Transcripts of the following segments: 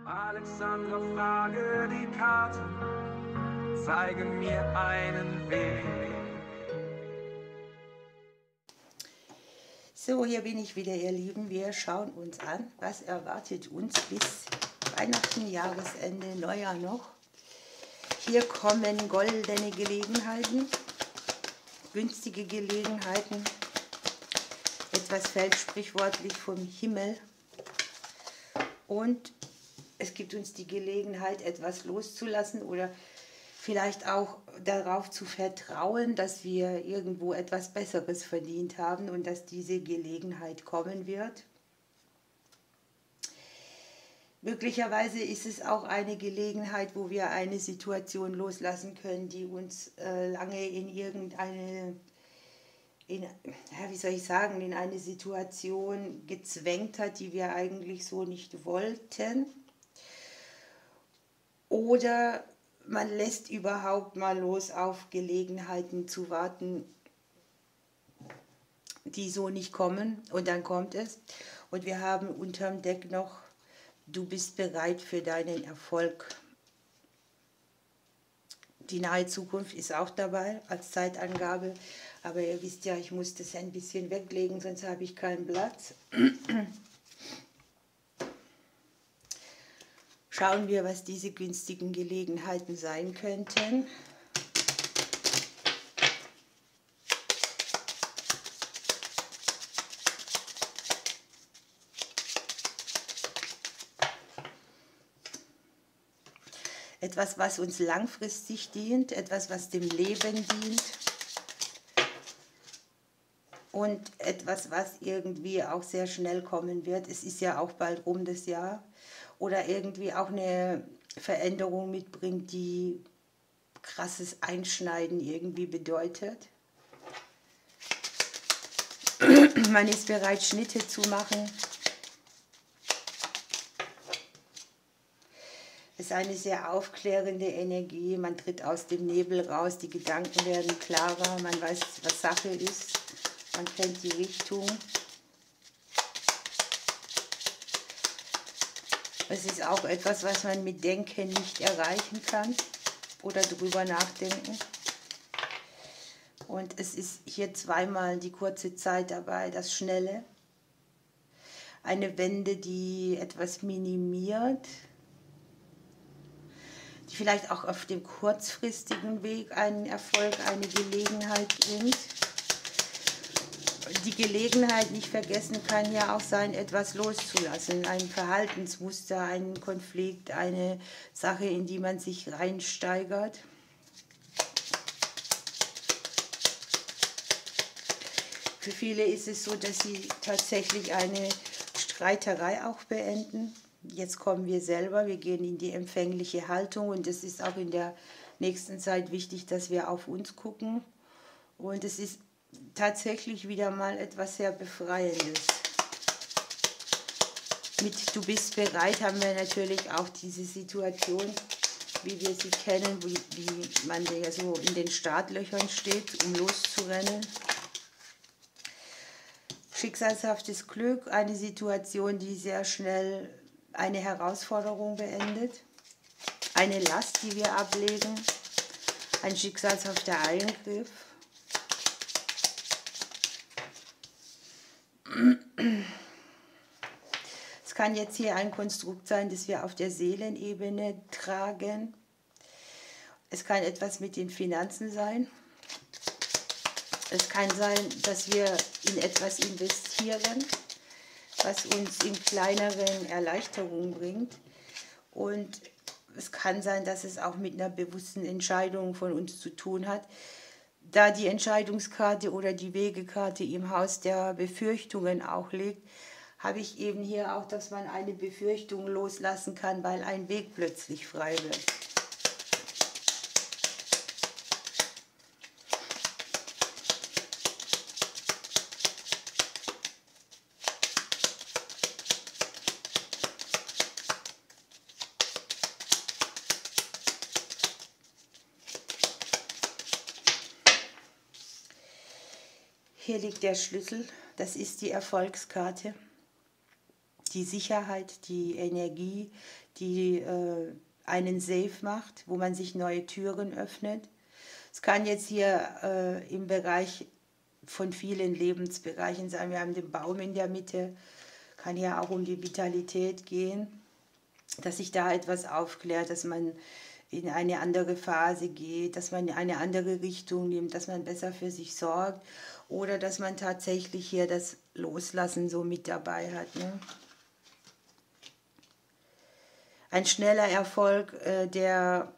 Alexandra, frage die Karten, zeige mir einen Weg. So, hier bin ich wieder, ihr Lieben. Wir schauen uns an, was erwartet uns bis Weihnachten, Jahresende, Neujahr noch. Hier kommen goldene Gelegenheiten, günstige Gelegenheiten. Etwas fällt sprichwörtlich vom Himmel. Und es gibt uns die Gelegenheit, etwas loszulassen oder vielleicht auch darauf zu vertrauen, dass wir irgendwo etwas Besseres verdient haben und dass diese Gelegenheit kommen wird. Möglicherweise ist es auch eine Gelegenheit, wo wir eine Situation loslassen können, die uns lange in irgendeine, in eine Situation gezwängt hat, die wir eigentlich so nicht wollten. Oder man lässt überhaupt mal los, auf Gelegenheiten zu warten, die so nicht kommen, und dann kommt es. Und wir haben unterm Deck noch: Du bist bereit für deinen Erfolg. Die nahe Zukunft ist auch dabei als Zeitangabe, aber ihr wisst ja, ich muss das ein bisschen weglegen, sonst habe ich keinen Platz. Schauen wir, was diese günstigen Gelegenheiten sein könnten. Etwas, was uns langfristig dient, etwas, was dem Leben dient und etwas, was irgendwie auch sehr schnell kommen wird. Es ist ja auch bald rum das Jahr. Oder irgendwie auch eine Veränderung mitbringt, die krasses Einschneiden irgendwie bedeutet. Man ist bereit, Schnitte zu machen. Es ist eine sehr aufklärende Energie. Man tritt aus dem Nebel raus, die Gedanken werden klarer, man weiß, was Sache ist, man kennt die Richtung. Es ist auch etwas, was man mit Denken nicht erreichen kann oder drüber nachdenken. Und es ist hier zweimal die kurze Zeit dabei, das Schnelle. Eine Wende, die etwas minimiert, die vielleicht auch auf dem kurzfristigen Weg einen Erfolg, eine Gelegenheit bringt. Die Gelegenheit, nicht vergessen, kann ja auch sein, etwas loszulassen, ein Verhaltensmuster, einen Konflikt, eine Sache, in die man sich reinsteigert. Für viele ist es so, dass sie tatsächlich eine Streiterei auch beenden. Jetzt kommen wir selber, wir gehen in die empfängliche Haltung, und es ist auch in der nächsten Zeit wichtig, dass wir auf uns gucken. Und es ist tatsächlich wieder mal etwas sehr Befreiendes. Mit Du bist bereit haben wir natürlich auch diese Situation, wie wir sie kennen, wie man ja so in den Startlöchern steht, um loszurennen. Schicksalshaftes Glück, eine Situation, die sehr schnell eine Herausforderung beendet, eine Last, die wir ablegen, ein schicksalshafter Eingriff. Es kann jetzt hier ein Konstrukt sein, das wir auf der Seelenebene tragen. Es kann etwas mit den Finanzen sein. Es kann sein, dass wir in etwas investieren, was uns in kleineren Erleichterungen bringt. Und es kann sein, dass es auch mit einer bewussten Entscheidung von uns zu tun hat. Da die Entscheidungskarte oder die Wegekarte im Haus der Befürchtungen auch liegt, habe ich eben hier auch, dass man eine Befürchtung loslassen kann, weil ein Weg plötzlich frei wird. Hier liegt der Schlüssel, das ist die Erfolgskarte. die Sicherheit, die Energie, die einen safe macht, wo man sich neue Türen öffnet. Es kann jetzt hier im Bereich von vielen Lebensbereichen sein. Wir haben den Baum in der Mitte, kann ja auch um die Vitalität gehen, dass sich da etwas aufklärt, dass man in eine andere Phase geht, dass man in eine andere Richtung nimmt, dass man besser für sich sorgt oder dass man tatsächlich hier das Loslassen so mit dabei hat. Ne? Ein schneller Erfolg, der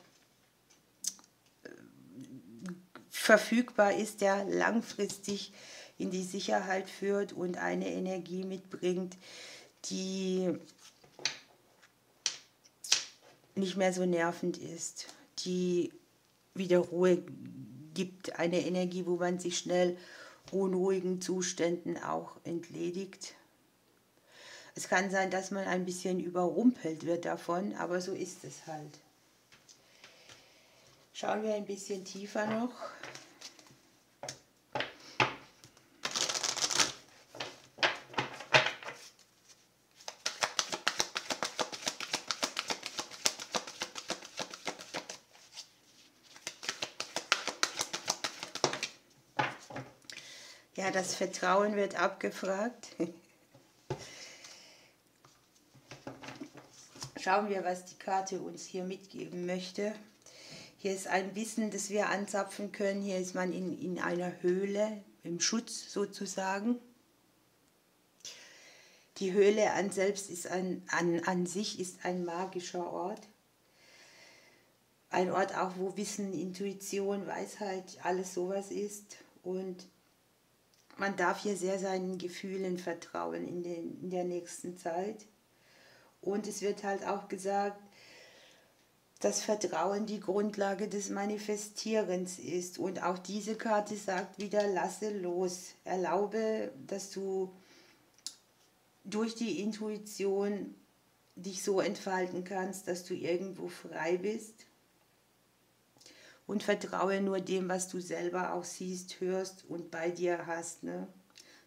verfügbar ist, der langfristig in die Sicherheit führt und eine Energie mitbringt, die nicht mehr so nervend ist, die wieder Ruhe gibt, eine Energie, wo man sich schnell unruhigen Zuständen auch entledigt. Es kann sein, dass man ein bisschen überrumpelt wird davon, aber so ist es halt. Schauen wir ein bisschen tiefer noch. Ja, das Vertrauen wird abgefragt. Schauen wir, was die Karte uns hier mitgeben möchte. Hier ist ein Wissen, das wir anzapfen können. Hier ist man in einer Höhle, im Schutz sozusagen. Die Höhle an sich ist ein magischer Ort. Ein Ort auch, wo Wissen, Intuition, Weisheit, alles sowas ist. Und man darf hier sehr seinen Gefühlen vertrauen in der nächsten Zeit. Und es wird halt auch gesagt, dass Vertrauen die Grundlage des Manifestierens ist. Und auch diese Karte sagt wieder, lasse los. Erlaube, dass du durch die Intuition dich so entfalten kannst, dass du irgendwo frei bist. Und vertraue nur dem, was du selber auch siehst, hörst und bei dir hast. Ne?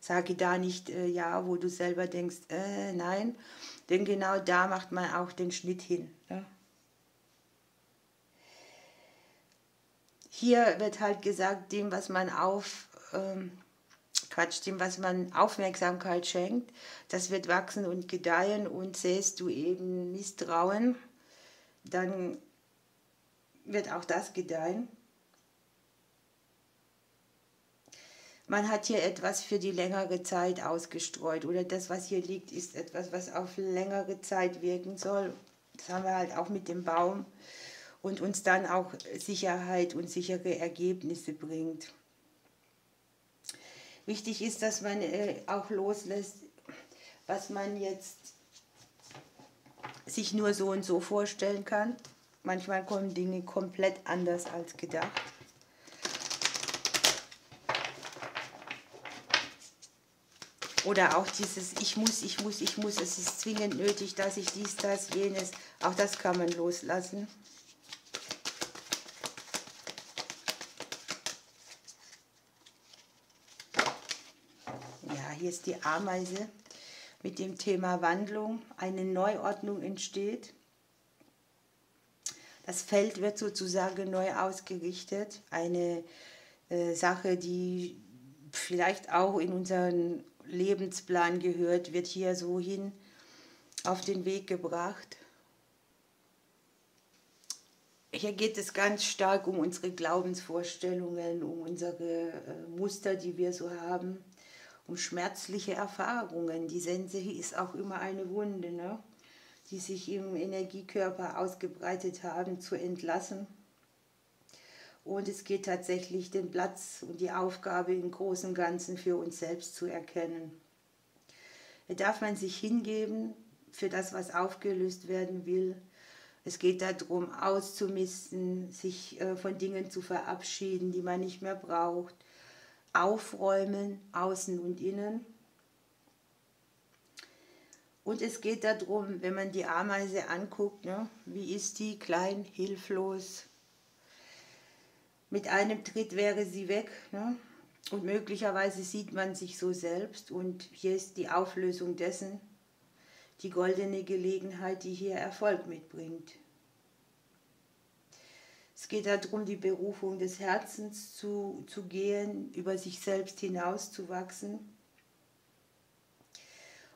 Sage da nicht ja, wo du selber denkst, nein. Denn genau da macht man auch den Schnitt hin. Ne? Hier wird halt gesagt, dem, was man dem, was man Aufmerksamkeit schenkt, das wird wachsen und gedeihen, und sähst du eben Misstrauen, dann wird auch das gedeihen. Man hat hier etwas für die längere Zeit ausgestreut, oder das, was hier liegt, ist etwas, was auf längere Zeit wirken soll. Das haben wir halt auch mit dem Baum und uns dann auch Sicherheit und sichere Ergebnisse bringt. Wichtig ist, dass man auch loslässt, was man jetzt sich nur so und so vorstellen kann. Manchmal kommen Dinge komplett anders als gedacht. Oder auch dieses ich muss, es ist zwingend nötig, dass ich dies, das, jenes, auch das kann man loslassen. Ja, hier ist die Ameise mit dem Thema Wandlung. Eine Neuordnung entsteht. Das Feld wird sozusagen neu ausgerichtet. Eine Sache, die vielleicht auch in unseren Lebensplan gehört, wird hier so hin auf den Weg gebracht. Hier geht es ganz stark um unsere Glaubensvorstellungen, um unsere Muster, die wir so haben, um schmerzliche Erfahrungen. Die Sense ist auch immer eine Wunde, ne? Die sich im Energiekörper ausgebreitet haben, zu entlassen. Und es geht tatsächlich, den Platz und die Aufgabe im Großen und Ganzen für uns selbst zu erkennen. Hier darf man sich hingeben für das, was aufgelöst werden will. Es geht darum, auszumisten, sich von Dingen zu verabschieden, die man nicht mehr braucht. Aufräumen, außen und innen. Und es geht darum, wenn man die Ameise anguckt, ne, wie ist die? Klein, hilflos. Mit einem Tritt wäre sie weg. Ne? Und möglicherweise sieht man sich so selbst. Und hier ist die Auflösung dessen. die goldene Gelegenheit, die hier Erfolg mitbringt. Es geht darum, die Berufung des Herzens zu gehen, über sich selbst hinauszuwachsen.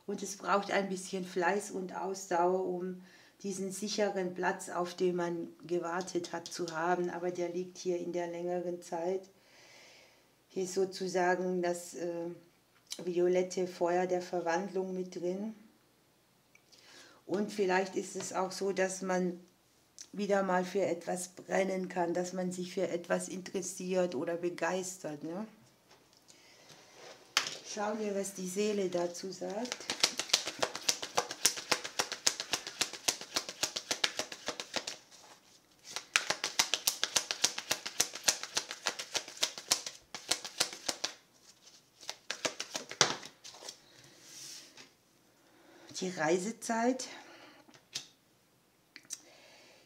Und es braucht ein bisschen Fleiß und Ausdauer, um diesen sicheren Platz, auf den man gewartet hat, zu haben. Aber der liegt hier in der längeren Zeit. Hier ist sozusagen das violette Feuer der Verwandlung mit drin. Und vielleicht ist es auch so, dass man wieder mal für etwas brennen kann, dass man sich für etwas interessiert oder begeistert. Ne? Schauen wir, was die Seele dazu sagt. Die Reisezeit.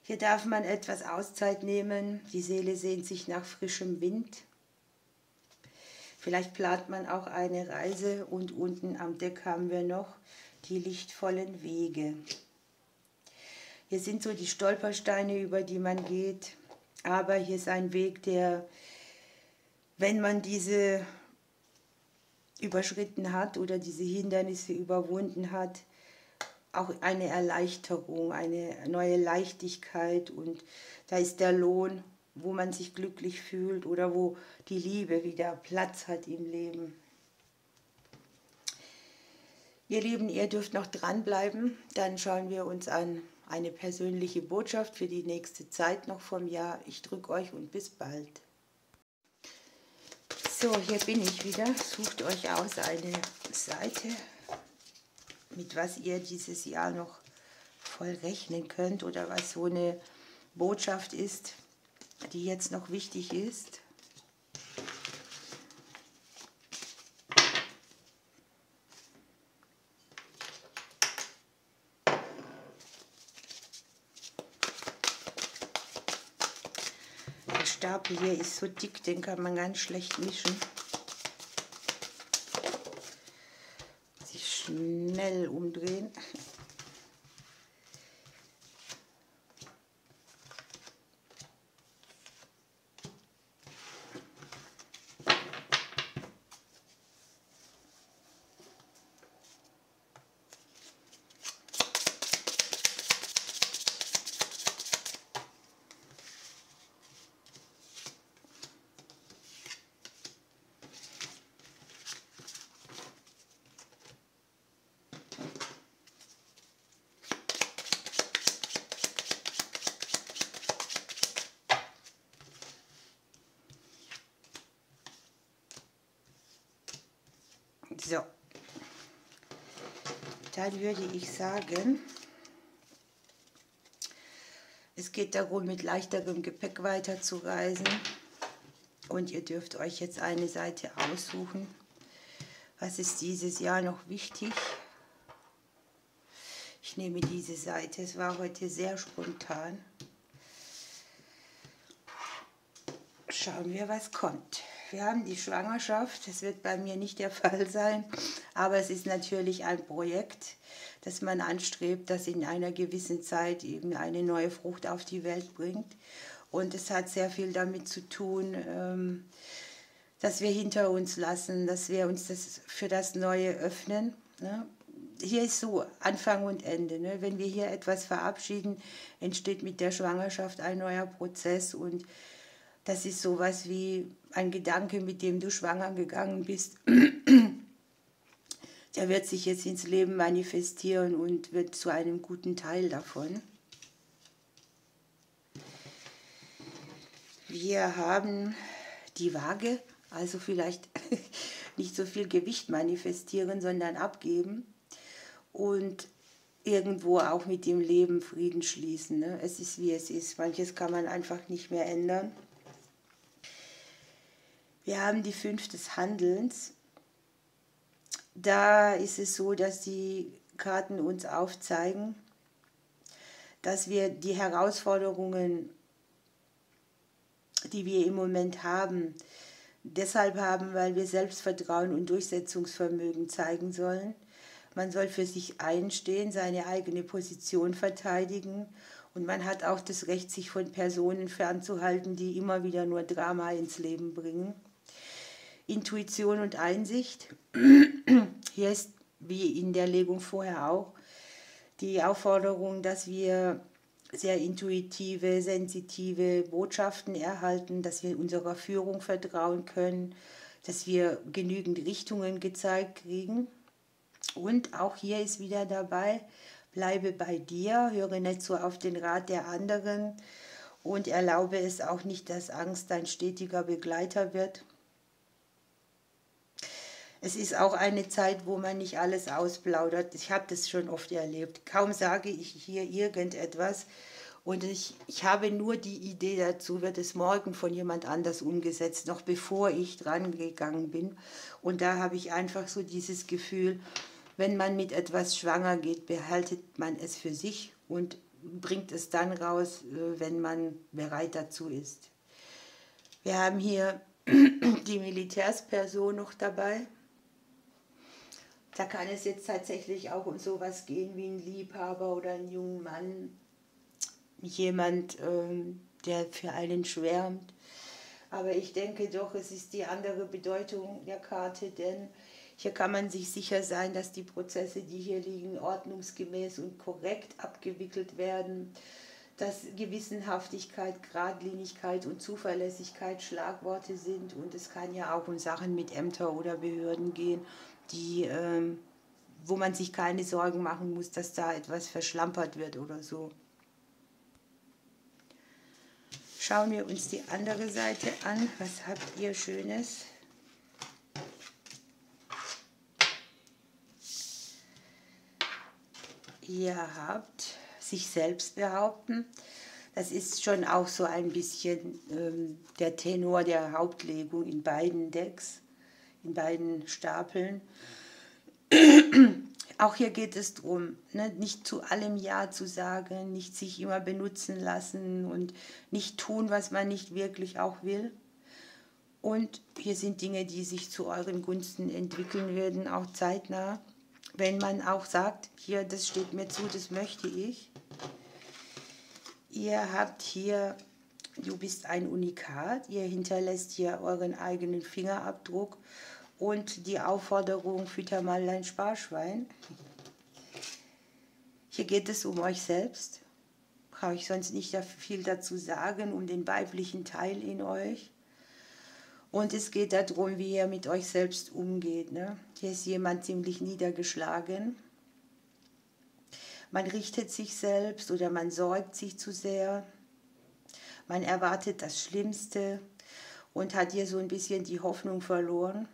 Hier darf man etwas Auszeit nehmen. Die Seele sehnt sich nach frischem Wind. Vielleicht plant man auch eine Reise und unten am Deck haben wir noch die lichtvollen Wege. Hier sind so die Stolpersteine, über die man geht. Aber hier ist ein Weg, der, wenn man diese überschritten hat oder diese Hindernisse überwunden hat, auch eine Erleichterung, eine neue Leichtigkeit, und da ist der Lohn, wo man sich glücklich fühlt oder wo die Liebe wieder Platz hat im Leben. Ihr Lieben, ihr dürft noch dranbleiben, dann schauen wir uns an eine persönliche Botschaft für die nächste Zeit noch vom Jahr. Ich drücke euch und bis bald. So, hier bin ich wieder. Sucht euch aus eine Seite, mit was ihr dieses Jahr noch voll rechnen könnt oder was so eine Botschaft ist, die jetzt noch wichtig ist. Der Stapel hier ist so dick, den kann man ganz schlecht mischen. Schnell umdrehen. So, dann würde ich sagen, es geht darum, mit leichterem Gepäck weiterzureisen, und ihr dürft euch jetzt eine Seite aussuchen. Was ist dieses Jahr noch wichtig? Ich nehme diese Seite, es war heute sehr spontan. Schauen wir, was kommt. Wir haben die Schwangerschaft, das wird bei mir nicht der Fall sein, aber es ist natürlich ein Projekt, das man anstrebt, das in einer gewissen Zeit eben eine neue Frucht auf die Welt bringt. Und es hat sehr viel damit zu tun, dass wir hinter uns lassen, dass wir uns für das Neue öffnen. Ne? Hier ist so Anfang und Ende. Ne? Wenn wir hier etwas verabschieden, entsteht mit der Schwangerschaft ein neuer Prozess, und das ist sowas wie ein Gedanke, mit dem du schwanger gegangen bist. Der wird sich jetzt ins Leben manifestieren und wird zu einem guten Teil davon. Wir haben die Waage, also vielleicht nicht so viel Gewicht manifestieren, sondern abgeben und irgendwo auch mit dem Leben Frieden schließen. Ne? Es ist, wie es ist. Manches kann man einfach nicht mehr ändern. Wir haben die 5 des Handelns. Da ist es so, dass die Karten uns aufzeigen, dass wir die Herausforderungen, die wir im Moment haben, deshalb haben, weil wir Selbstvertrauen und Durchsetzungsvermögen zeigen sollen. Man soll für sich einstehen, seine eigene Position verteidigen und man hat auch das Recht, sich von Personen fernzuhalten, die immer wieder nur Drama ins Leben bringen. Intuition und Einsicht. Hier ist, wie in der Legung vorher auch, die Aufforderung, dass wir sehr intuitive, sensitive Botschaften erhalten, dass wir unserer Führung vertrauen können, dass wir genügend Richtungen gezeigt kriegen. Und auch hier ist wieder dabei, bleibe bei dir, höre nicht so auf den Rat der anderen und erlaube es auch nicht, dass Angst dein stetiger Begleiter wird. Es ist auch eine Zeit, wo man nicht alles ausplaudert. Ich habe das schon oft erlebt. Kaum sage ich hier irgendetwas und ich habe nur die Idee dazu, wird es morgen von jemand anders umgesetzt, noch bevor ich dran gegangen bin. Und da habe ich einfach so dieses Gefühl, wenn man mit etwas schwanger geht, behaltet man es für sich und bringt es dann raus, wenn man bereit dazu ist. Wir haben hier die Militärsperson noch dabei. Da kann es jetzt tatsächlich auch um sowas gehen wie ein Liebhaber oder einen jungen Mann, jemand, der für einen schwärmt. Aber ich denke doch, es ist die andere Bedeutung der Karte, denn hier kann man sich sicher sein, dass die Prozesse, die hier liegen, ordnungsgemäß und korrekt abgewickelt werden, dass Gewissenhaftigkeit, Geradlinigkeit und Zuverlässigkeit Schlagworte sind. Und es kann ja auch um Sachen mit Ämtern oder Behörden gehen, die, wo man sich keine Sorgen machen muss, dass da etwas verschlampert wird oder so. Schauen wir uns die andere Seite an. Was habt ihr Schönes? Ihr habt sich selbst behaupten. Das ist schon auch so ein bisschen der Tenor der Hauptlegung in beiden Decks, in beiden Stapeln. Auch hier geht es darum, ne, nicht zu allem Ja zu sagen, nicht sich immer benutzen lassen und nicht tun, was man nicht wirklich auch will. Und hier sind Dinge, die sich zu euren Gunsten entwickeln werden, auch zeitnah. Wenn man auch sagt, hier, das steht mir zu, das möchte ich. Ihr habt hier, du bist ein Unikat, ihr hinterlässt hier euren eigenen Fingerabdruck und die Aufforderung, fütter mal dein Sparschwein. Hier geht es um euch selbst, brauche ich sonst nicht viel dazu sagen, um den weiblichen Teil in euch. Und es geht darum, wie ihr mit euch selbst umgeht. Ne? Hier ist jemand ziemlich niedergeschlagen. Man richtet sich selbst oder man sorgt sich zu sehr. Man erwartet das Schlimmste und hat hier so ein bisschen die Hoffnung verloren.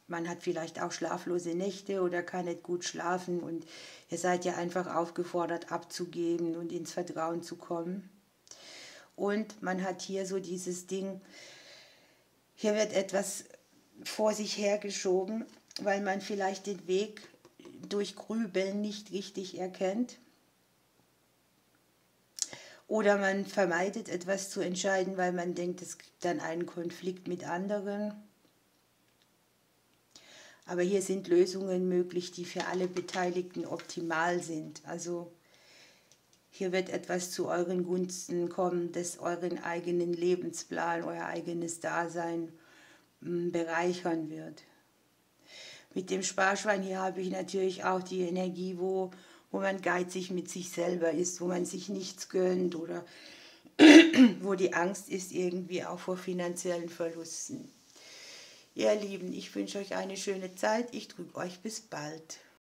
Man hat vielleicht auch schlaflose Nächte oder kann nicht gut schlafen und ihr seid ja einfach aufgefordert, abzugeben und ins Vertrauen zu kommen. Und man hat hier so dieses Ding, hier wird etwas vor sich hergeschoben, weil man vielleicht den Weg durch Grübeln nicht richtig erkennt. Oder man vermeidet etwas zu entscheiden, weil man denkt, es gibt dann einen Konflikt mit anderen. Aber hier sind Lösungen möglich, die für alle Beteiligten optimal sind. Also hier wird etwas zu euren Gunsten kommen, das euren eigenen Lebensplan, euer eigenes Dasein bereichern wird. Mit dem Sparschwein hier habe ich natürlich auch die Energie, wo man geizig mit sich selber ist, wo man sich nichts gönnt oder wo die Angst ist irgendwie auch vor finanziellen Verlusten. Ihr Lieben, ich wünsche euch eine schöne Zeit. Ich drücke euch bis bald.